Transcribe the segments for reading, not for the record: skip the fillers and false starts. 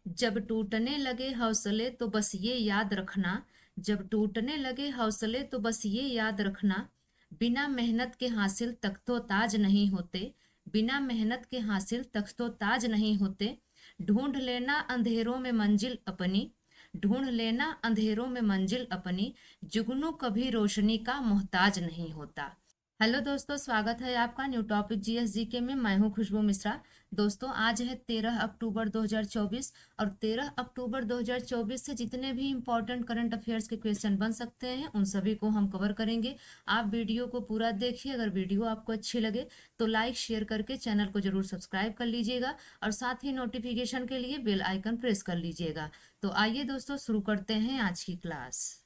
जब टूटने लगे हौसले तो बस ये याद रखना। जब टूटने लगे हौसले तो बस ये याद रखना। बिना मेहनत के हासिल तख्तो ताज नहीं होते। बिना मेहनत के हासिल तख्तो ताज नहीं होते। ढूंढ लेना अंधेरों में मंजिल अपनी। ढूंढ लेना अंधेरों में मंजिल अपनी। जुगनू कभी रोशनी का मोहताज नहीं होता। हेलो दोस्तों, स्वागत है आपका न्यू टॉपिक जीएसजीके में। मैं हूं खुशबू मिश्रा। दोस्तों, आज है 13 अक्टूबर 2024 और 13 अक्टूबर 2024 से जितने भी इम्पोर्टेंट करंट अफेयर्स के क्वेश्चन बन सकते हैं उन सभी को हम कवर करेंगे। आप वीडियो को पूरा देखिए। अगर वीडियो आपको अच्छी लगे तो लाइक शेयर करके चैनल को जरूर सब्सक्राइब कर लीजिएगा और साथ ही नोटिफिकेशन के लिए बेल आइकन प्रेस कर लीजिएगा। तो आइए दोस्तों, शुरू करते हैं आज की क्लास।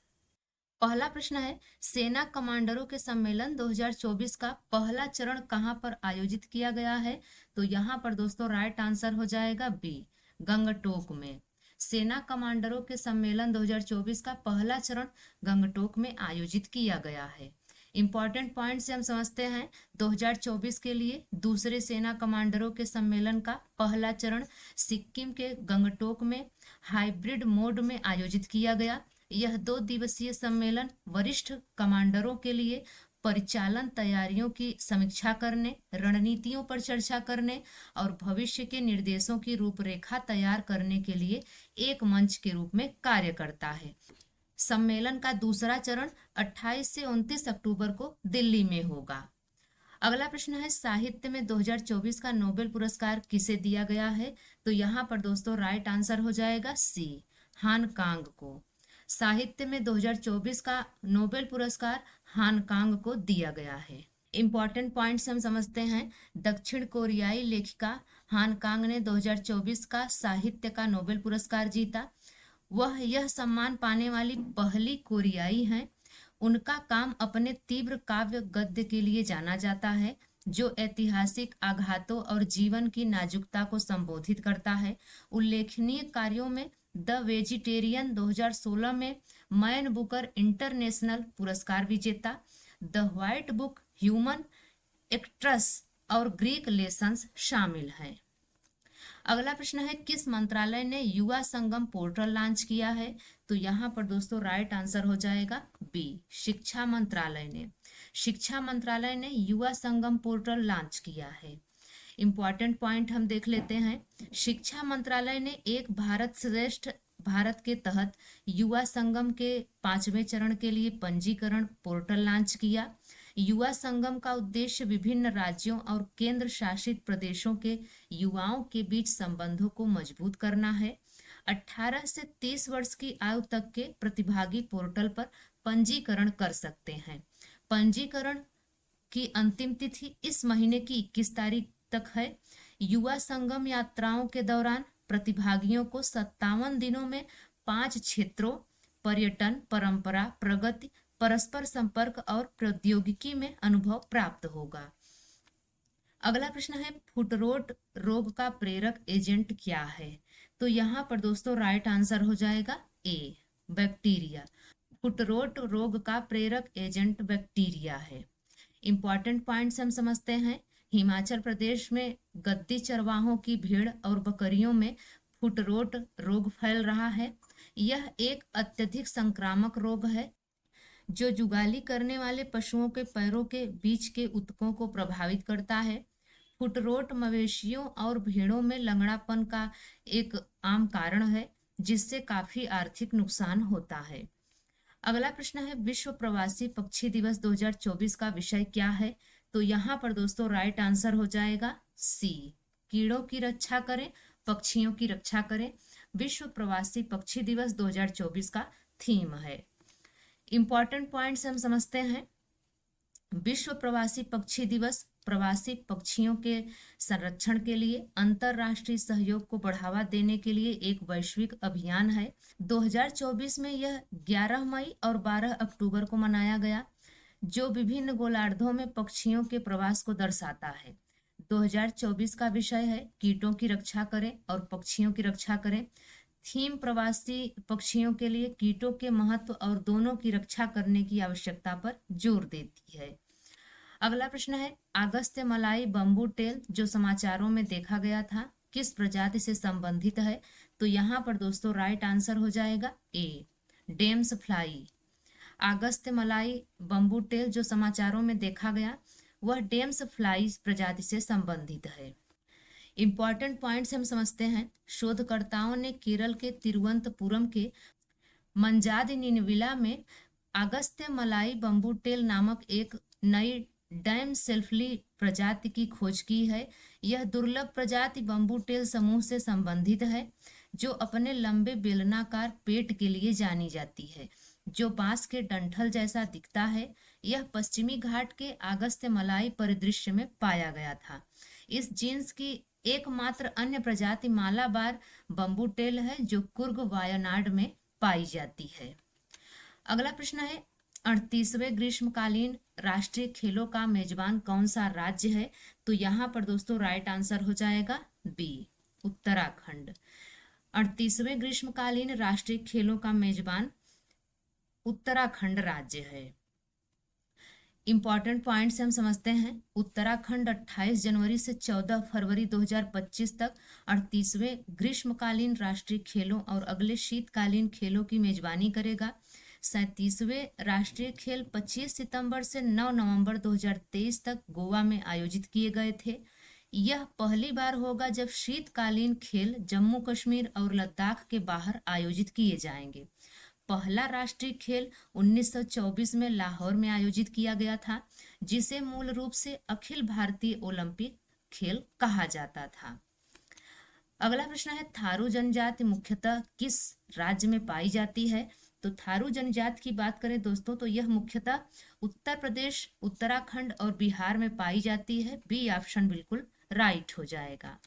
पहला प्रश्न है, सेना कमांडरों के सम्मेलन 2024 का पहला चरण कहां पर आयोजित किया गया है? तो यहाँ पर दोस्तों राइट आंसर हो जाएगा बी, गंगटोक में। सेना कमांडरों के सम्मेलन 2024 का पहला चरण गंगटोक में आयोजित किया गया है। इंपॉर्टेंट पॉइंट से हम समझते हैं। 2024 के लिए दूसरे सेना कमांडरों के सम्मेलन का पहला चरण सिक्किम के गंगटोक में हाइब्रिड मोड में आयोजित किया गया। यह 2 दिवसीय सम्मेलन वरिष्ठ कमांडरों के लिए परिचालन तैयारियों की समीक्षा करने, रणनीतियों पर चर्चा करने और भविष्य के निर्देशों की रूपरेखा तैयार करने के लिए एक मंच के रूप में कार्य करता है। सम्मेलन का दूसरा चरण 28 से 29 अक्टूबर को दिल्ली में होगा। अगला प्रश्न है, साहित्य में 2024 का नोबेल पुरस्कार किसे दिया गया है? तो यहाँ पर दोस्तों राइट आंसर हो जाएगा सी, हान कांग को। साहित्य में 2024 का नोबेल पुरस्कार हान कांग को दिया गया है। इंपॉर्टेंट पॉइंट्स हम समझते हैं। दक्षिण कोरियाई लेखिका हान कांग ने 2024 का साहित्य का नोबेल पुरस्कार जीता। वह यह सम्मान पाने वाली पहली कोरियाई हैं। उनका काम अपने तीव्र काव्य गद्य के लिए जाना जाता है, जो ऐतिहासिक आघातों और जीवन की नाजुकता को संबोधित करता है। उल्लेखनीय कार्यों में द वेजिटेरियन 2016 में मैन बुकर इंटरनेशनल पुरस्कार विजेता, the white book, human actress और ग्रीक लेसन्स शामिल हैं। अगला प्रश्न है, किस मंत्रालय ने युवा संगम पोर्टल लॉन्च किया है? तो यहाँ पर दोस्तों राइट आंसर हो जाएगा बी, शिक्षा मंत्रालय ने। शिक्षा मंत्रालय ने युवा संगम पोर्टल लॉन्च किया है। इंपॉर्टेंट पॉइंट हम देख लेते हैं। शिक्षा मंत्रालय ने एक भारत श्रेष्ठ भारत के तहत युवा संगम के 5वें चरण के लिए पंजीकरण पोर्टल लॉन्च किया। युवा संगम का उद्देश्य विभिन्न राज्यों और केंद्र शासित प्रदेशों के युवाओं के बीच संबंधों को मजबूत करना है। 18 से 30 वर्ष की आयु तक के प्रतिभागी पोर्टल पर पंजीकरण कर सकते हैं। पंजीकरण की अंतिम तिथि इस महीने की 21 तारीख तक है। युवा संगम यात्राओं के दौरान प्रतिभागियों को 57 दिनों में 5 क्षेत्रों पर्यटन, परंपरा, प्रगति, परस्पर संपर्क और प्रौद्योगिकी में अनुभव प्राप्त होगा। अगला प्रश्न है, फुटरोट रोग का प्रेरक एजेंट क्या है? तो यहाँ पर दोस्तों राइट आंसर हो जाएगा ए, बैक्टीरिया। फुटरोट रोग का प्रेरक एजेंट बैक्टीरिया है। इंपॉर्टेंट पॉइंट्स हम समझते हैं। हिमाचल प्रदेश में गद्दी चरवाहों की भेड़ और बकरियों में फुटरोट रोग फैल रहा है। यह एक अत्यधिक संक्रामक रोग है जो जुगाली करने वाले पशुओं के पैरों के बीच के ऊतकों को प्रभावित करता है। फुटरोट मवेशियों और भेड़ों में लंगड़ापन का एक आम कारण है, जिससे काफी आर्थिक नुकसान होता है। अगला प्रश्न है, विश्व प्रवासी पक्षी दिवस 2024 का विषय क्या है? तो यहाँ पर दोस्तों राइट आंसर हो जाएगा सी, कीड़ों की रक्षा करें, पक्षियों की रक्षा करें। विश्व प्रवासी पक्षी दिवस 2024 का थीम है। इंपॉर्टेंट पॉइंट्स हम समझते हैं। विश्व प्रवासी पक्षी दिवस प्रवासी पक्षियों के संरक्षण के लिए अंतर्राष्ट्रीय सहयोग को बढ़ावा देने के लिए एक वैश्विक अभियान है। 2024 में यह 11 मई और 12 अक्टूबर को मनाया गया, जो विभिन्न गोलार्धों में पक्षियों के प्रवास को दर्शाता है। 2024 का विषय है कीटों की रक्षा करें और पक्षियों की रक्षा करें। थीम प्रवासी पक्षियों के लिए कीटों के महत्व और दोनों की रक्षा करने की आवश्यकता पर जोर देती है। अगला प्रश्न है, अगस्त्य मलाई बम्बू टेल जो समाचारों में देखा गया था, किस प्रजाति से संबंधित है? तो यहाँ पर दोस्तों राइट आंसर हो जाएगा ए, डेम्स फ्लाई। अगस्त्य मलाई बम्बू टेल जो समाचारों में देखा गया वह डेम्स फ्लाई प्रजाति से संबंधित है। इंपॉर्टेंट पॉइंट्स हम समझते हैं। शोधकर्ताओं ने केरल के तिरुवनंतपुरम के मंजाद निनविला में अगस्त्य मलाई बम्बू टेल नामक एक नई डैम सेल्फली प्रजाति की खोज की है। यह दुर्लभ प्रजाति बम्बू टेल समूह से संबंधित है जो अपने लंबे बेलनाकार पेट के लिए जानी जाती है, जो बांस के डंठल जैसा दिखता है। यह पश्चिमी घाट के अगस्त्य मलाई परिदृश्य में पाया गया था। इस जीन्स की एकमात्र अन्य प्रजाति मालाबार बम्बू टेल है जो कुर्ग वायनाड में पाई जाती है। अगला प्रश्न है 38वें ग्रीष्मकालीन राष्ट्रीय खेलों का मेजबान कौन सा राज्य है? तो यहाँ पर दोस्तों राइट आंसर हो जाएगा बी, उत्तराखंड। 38वें ग्रीष्मकालीन राष्ट्रीय खेलों का मेजबान उत्तराखंड राज्य है। इंपॉर्टेंट पॉइंट्स हम समझते हैं। उत्तराखंड 28 जनवरी से 14 फरवरी 2025 तक 38वें ग्रीष्मकालीन राष्ट्रीय खेलों और अगले शीतकालीन खेलों की मेजबानी करेगा। 37वें राष्ट्रीय खेल 25 सितंबर से 9 नवंबर 2023 तक गोवा में आयोजित किए गए थे। यह पहली बार होगा जब शीतकालीन खेल जम्मू कश्मीर और लद्दाख के बाहर आयोजित किए जाएंगे। पहला राष्ट्रीय खेल 1924 में लाहौर में आयोजित किया गया था, जिसे मूल रूप से अखिल भारतीय ओलंपिक खेल कहा जाता था। अगला प्रश्न है थारू जनजाति मुख्यतः किस राज्य में पाई जाती है? तो थारू जनजाति की बात करें दोस्तों तो यह मुख्यतः उत्तर प्रदेश, उत्तराखंड और बिहार में पाई जाती है। बी ऑप्शन बिल्कुल राइट हो जाएगा।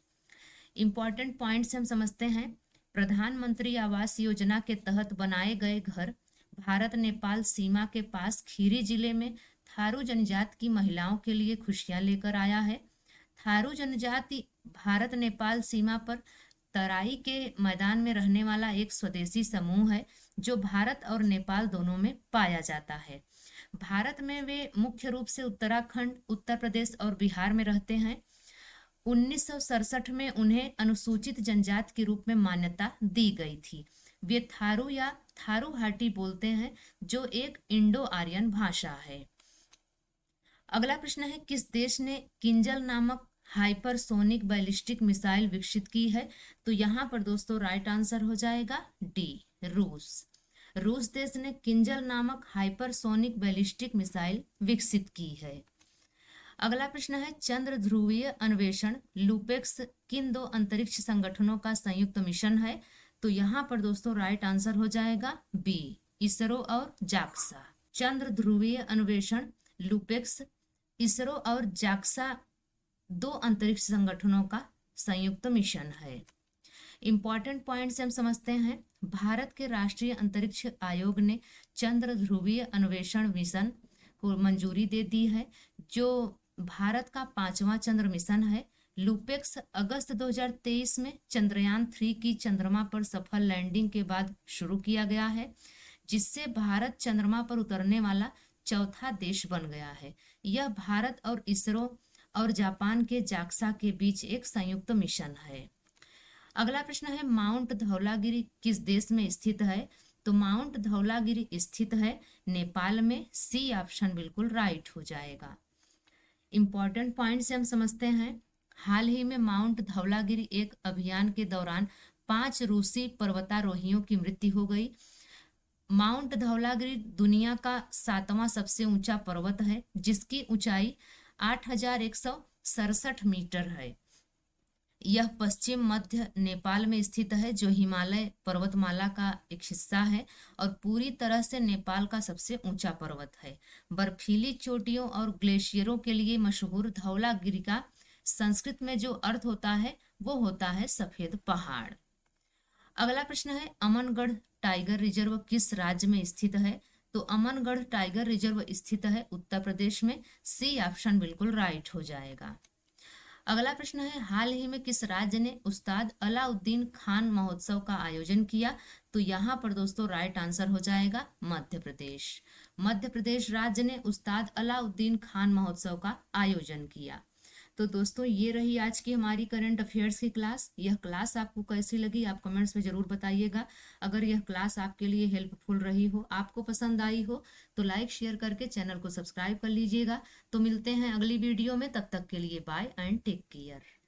इंपॉर्टेंट पॉइंट्स हम समझते हैं। प्रधानमंत्री आवास योजना के तहत बनाए गए घर भारत नेपाल सीमा के पास खीरी जिले में थारू जनजाति की महिलाओं के लिए खुशियां लेकर आया है। थारू जनजाति भारत नेपाल सीमा पर तराई के मैदान में रहने वाला एक स्वदेशी समूह है जो भारत और नेपाल दोनों में पाया जाता है। भारत में वे मुख्य रूप से उत्तराखंड, उत्तर प्रदेश और बिहार में रहते हैं। 1967 में उन्हें अनुसूचित जनजाति के रूप में मान्यता दी गई थी। वे थारू या थारू हाटी बोलते हैं जो एक इंडो आर्यन भाषा है। अगला प्रश्न है किस देश ने किंजल नामक हाइपरसोनिक बैलिस्टिक मिसाइल विकसित की है? तो यहाँ पर दोस्तों राइट आंसर हो जाएगा डी, रूस। रूस देश ने किंजल नामक हाइपरसोनिक बैलिस्टिक मिसाइल विकसित की है। अगला प्रश्न है चंद्र ध्रुवीय अन्वेषण लूपेक्स किन दो अंतरिक्ष संगठनों का संयुक्त मिशन है? तो यहाँ पर दोस्तों राइट आंसर हो जाएगा बी, इसरो और जाक्सा। चंद्र ध्रुवीय अन्वेषण लूपेक्स इसरो और जाक्सा दो अंतरिक्ष संगठनों का संयुक्त मिशन है। इंपॉर्टेंट पॉइंट्स हम समझते हैं। भारत के राष्ट्रीय अंतरिक्ष आयोग ने चंद्र ध्रुवीय अन्वेषण मिशन को मंजूरी दे दी है, जो भारत का 5वां चंद्र मिशन है। लूपेक्स अगस्त 2023 में चंद्रयान 3 की चंद्रमा पर सफल लैंडिंग के बाद शुरू किया गया है, जिससे भारत चंद्रमा पर उतरने वाला चौथा देश बन गया है। यह भारत और इसरो और जापान के जाक्सा के बीच एक संयुक्त मिशन है। अगला प्रश्न है माउंट धौलागिरी किस देश में स्थित है? तो माउंट धौलागिरी स्थित है नेपाल में। सी ऑप्शन बिल्कुल राइट हो जाएगा। इंपॉर्टेंट पॉइंट से हम समझते हैं। हाल ही में माउंट धौलागिरी एक अभियान के दौरान 5 रूसी पर्वतारोहियों की मृत्यु हो गई। माउंट धौलागिरी दुनिया का 7वां सबसे ऊंचा पर्वत है, जिसकी ऊंचाई 8,167 मीटर है। यह पश्चिम मध्य नेपाल में स्थित है, जो हिमालय पर्वतमाला का एक हिस्सा है और पूरी तरह से नेपाल का सबसे ऊंचा पर्वत है। बर्फीली चोटियों और ग्लेशियरों के लिए मशहूर धौलागिरी का संस्कृत में जो अर्थ होता है वो होता है सफेद पहाड़। अगला प्रश्न है अमनगढ़ टाइगर रिजर्व किस राज्य में स्थित है? तो अमनगढ़ टाइगर रिजर्व स्थित है उत्तर प्रदेश में। सी ऑप्शन बिल्कुल राइट हो जाएगा। अगला प्रश्न है हाल ही में किस राज्य ने उस्ताद अलाउद्दीन खान महोत्सव का आयोजन किया? तो यहाँ पर दोस्तों राइट आंसर हो जाएगा मध्य प्रदेश। मध्य प्रदेश राज्य ने उस्ताद अलाउद्दीन खान महोत्सव का आयोजन किया। तो दोस्तों ये रही आज की हमारी करंट अफेयर्स की क्लास। यह क्लास आपको कैसी लगी आप कमेंट्स में जरूर बताइएगा। अगर यह क्लास आपके लिए हेल्पफुल रही हो, आपको पसंद आई हो, तो लाइक शेयर करके चैनल को सब्सक्राइब कर लीजिएगा। तो मिलते हैं अगली वीडियो में, तब तक के लिए बाय एंड टेक केयर।